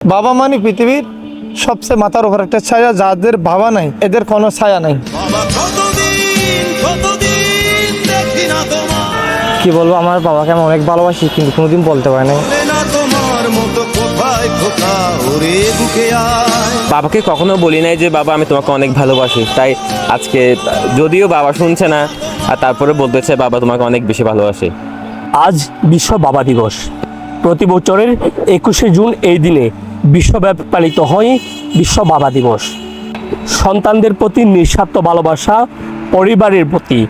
বাবা মানে পৃথিবীর সবচেয়ে মাথার উপর একটা ছায়া, যাদের বাবা নাই এদের কোনো ছায়া নাই। কি বলবো, আমার বাবাকে আমি অনেক ভালোবাসি, কিন্তু কোনোদিন বলতে পারি না। বাবাকে কখনো বলি নাই যে বাবা আমি তোমাকে অনেক ভালোবাসি, তাই আজকে যদিও বাবা শুনছে না আর তারপরে বলতেছে বাবা তোমাকে অনেক বেশি ভালোবাসে। আজ বিশ্ব বাবা দিবস। প্রতি বছরের 21শে জুন এই দিনে বিশ্বব্যাপী পালিত হয় বিশ্ব বাবা দিবস। সন্তানদের প্রতি নিঃস্বার্থ ভালোবাসা, পরিবারের প্রতি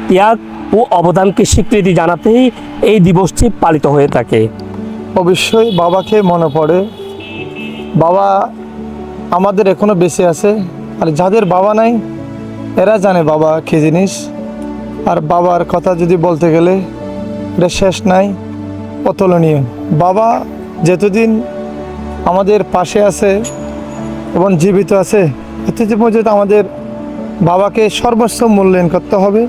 ত্যাগ ও অবদানকে স্বীকৃতি জানাতেই এই দিবসটি পালিত হয়ে থাকে। অবশ্যই বাবাকে মনে পড়ে। বাবা আমাদের এখনো বেঁচে আছে, আর যাদের বাবা নাই এরা জানে বাবা কী জিনিস। আর বাবার কথা যদি বলতে গেলে এটা শেষ নাই, অতুলনীয়। বাবা যতদিন আমাদের পাশে আছে এবং জীবিত আছে, এতদিন পর্যন্ত আমাদের বাবাকে সর্বোচ্চ মূল্যায়ন করতে হবে।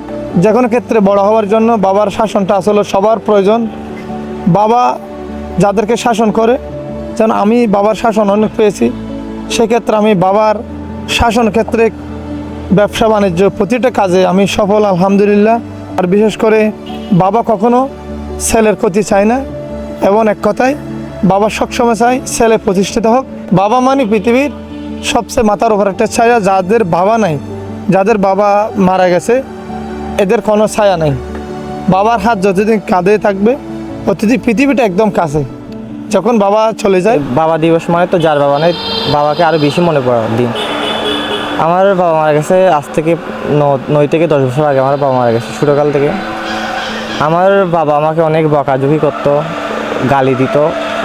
যে কোনো ক্ষেত্রে বড় হওয়ার জন্য বাবার শাসনটা আসলে সবার প্রয়োজন। বাবা যাদেরকে শাসন করে, যেন আমি বাবার শাসন অনেক পেয়েছি, সেক্ষেত্রে আমি বাবার শাসন ক্ষেত্রে ব্যবসা বাণিজ্য প্রতিটা কাজে আমি সফল আলহামদুলিল্লাহ। আর বিশেষ করে বাবা কখনো ছেলের ক্ষতি চায় না, এবং এক কথায় বাবা সবসময় চায় ছেলে প্রতিষ্ঠিত হোক। বাবা মানে পৃথিবীর সবচেয়ে মাথার উপর একটা ছায়া, যাদের বাবা নাই, যাদের বাবা মারা গেছে এদের কোনো ছায়া নাই। বাবার হাত যতদিন কাঁধে থাকবে ততদিন পৃথিবীটা একদম কাছে। যখন বাবা চলে যায়, বাবা দিবস মানে তো যার বাবা নেই বাবাকে আরও বেশি মনে পড়ার দিন। আমার বাবা মারা গেছে আজ থেকে 9 থেকে 10 বছর আগে। আমার বাবা মারা গেছে ছোটোকাল থেকে। আমার বাবা আমাকে অনেক বকাঝুকি করতো, গালি দিত।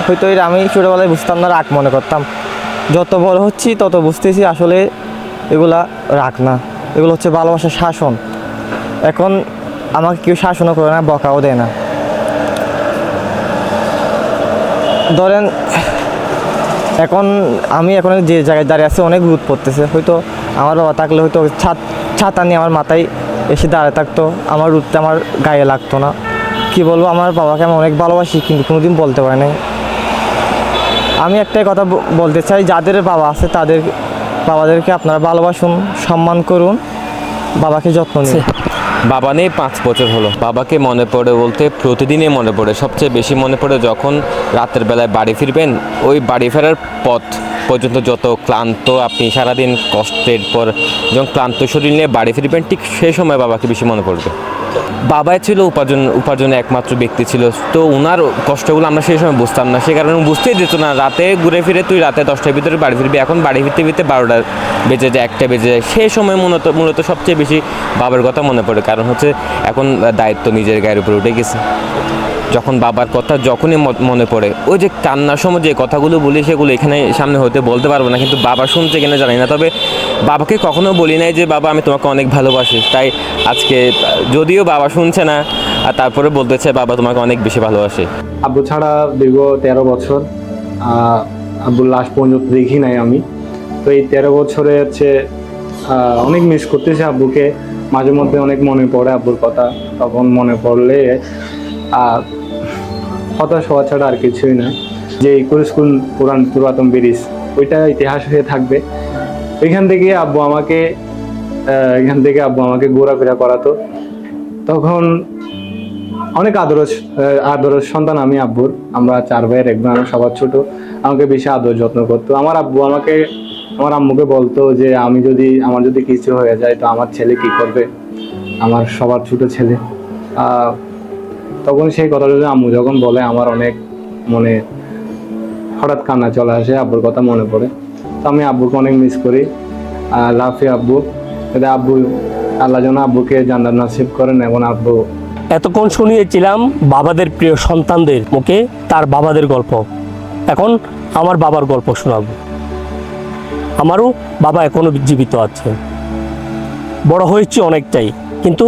হয়তো এটা আমি ছোটোবেলায় বুঝতাম না, রাগ মনে করতাম। যত বড় হচ্ছি তত বুঝতেছি আসলে এগুলা রাগ না, এগুলো হচ্ছে ভালোবাসার শাসন। এখন আমাকে কেউ শাসনও করে না, বকাও দেয় না। ধরেন এখন যে জায়গায় দাঁড়িয়ে আছে অনেক রোদ পড়তেছে, হয়তো আমার বাবা থাকলে হয়তো ছাতা নিয়ে আমার মাথায় এসে দাঁড়িয়ে থাকতো, আমার রোদটা আমার গায়ে লাগতো না। কি বলবো, আমার বাবাকে আমি অনেক ভালোবাসি, কিন্তু কোনোদিন বলতে পারি না। আমি একটাই কথা বলতে চাই, যাদের বাবা আছে তাদের বাবাদেরকে আপনারা ভালোবাসুন, সম্মান করুন, বাবাকে যত্ন নিন। বাবা নেই 5 বছর হলো। বাবাকে মনে পড়ে বলতে প্রতিদিনই মনে পড়ে। সবচেয়ে বেশি মনে পড়ে যখন রাতের বেলায় বাড়ি ফিরবেন, ওই বাড়ি ফেরার পথ পর্যন্ত যত ক্লান্ত আপনি সারাদিন কষ্টের পর যখন ক্লান্ত শরীর নিয়ে বাড়ি ফিরবেন, ঠিক সেই সময় বাবাকে বেশি মনে পড়বে। বাবাই ছিল উপার্জনের একমাত্র ব্যক্তি ছিল, তো ওনার কষ্টগুলো আমরা সেই সময় বুঝতাম না, সে কারণে বুঝতেই দিত না। রাতে ঘুরে ফিরে তুই রাতে 10টার ভিতরে বাড়ি ফিরবি, এখন বাড়ি ফিরতে ফিরতে 12টা বেজে যায়, 1টা বেজে যায়। সেই সময় মূলত সবচেয়ে বেশি বাবার কথা মনে পড়ে, কারণ হচ্ছে এখন দায়িত্ব নিজের গায়ের উপরে উঠে গেছে। যখন বাবার কথা যখনই মনে পড়ে, ওই যে কান্নার সময় যে কথাগুলো বলি সেগুলো এখানে সামনে হতে বলতে পারবো না, কিন্তু বাবা শুনছে কিনা জানি না। তবে বাবাকে কখনো বলি নাই যে বাবা আমি তোমাকে অনেক ভালোবাসি, তাই আজকে যদিও বাবা শুনছে না আর তারপরে বলতেছে বাবা তোমাকে অনেক বেশি ভালোবাসে। আব্বু ছাড়া দীর্ঘ 13 বছর আব্বুর লাশ পর্যন্ত দেখি নাই আমি। তো এই 13 বছরে হচ্ছে অনেক মিস করতেছি আব্বুকে। মাঝে মধ্যে অনেক মনে পড়ে আব্বুর কথা, তখন মনে পড়লে হতাশ হওয়া ছাড়া আর কিছুই না। যে ইকোর স্কুল পুরাতন ব্রিজ, ওইটা ইতিহাস হয়ে থাকবে। এখান থেকে আব্বু আমাকে ঘোরাফেরা করাতো। তখন অনেক আদরের সন্তান আমি আব্বুর। আমরা 4 ভাইয়ের একজন, আমি সবার ছোট। আমাকে বেশি আদর যত্ন করতো। আমার আব্বু আমার আম্মুকে বলতো যে আমার যদি কিছু হয়ে যায় তো আমার ছেলে কি করবে, আমার সবার ছোট ছেলে। তখন সেই কথাটা আম্মু যখন বলে, আমার অনেক মনে হঠাৎ কান্না চলে আসে, আব্বুর কথা মনে পড়ে। তো আমি আব্বুকে অনেক মিস করি। লাভ ইউ আব্বু। আল্লাহ যেন আব্বুকে জান্নাত নসিব করেন। এবং আব্বু, এতক্ষণ শুনিয়েছিলাম বাবাদের প্রিয় সন্তানদের মুখে তার বাবাদের গল্প। এখন আমার বাবার গল্প শোনাব। আমারও বাবা এখনো জীবিত আছে। বড় হয়েছি অনেকটাই, কিন্তু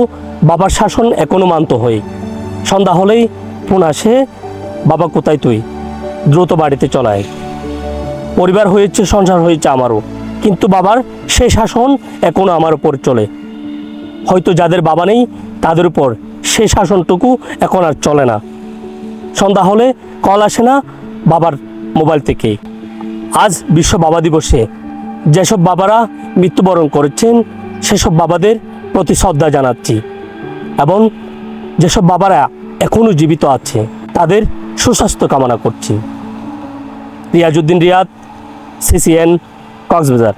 বাবার শাসন এখনো মানত হই। সন্ধ্যা হলেই ফোন আসে, বাবা কোথায় তুই, দ্রুত বাড়িতে চলায়। পরিবার হয়েছে, সংসার হয়েছে আমারও, কিন্তু বাবার সেই শাসন এখনো আমার উপর চলে। হয়তো যাদের বাবা নেই তাদের উপর সেই শাসনটুকু এখন আর চলে না। সন্ধ্যা হলে কল আসে না বাবার মোবাইল থেকে, আজ বিশ্ব বাবা দিবসে যেসব বাবারা মৃত্যুবরণ করেছেন সেসব বাবাদের প্রতি শ্রদ্ধা জানাচ্ছি এবং যেসব বাবারা এখনও জীবিত আছে তাদের সুস্বাস্থ্য কামনা করছি। রিয়াজউদ্দিন রিয়াদ, CCN, কক্সবাজার।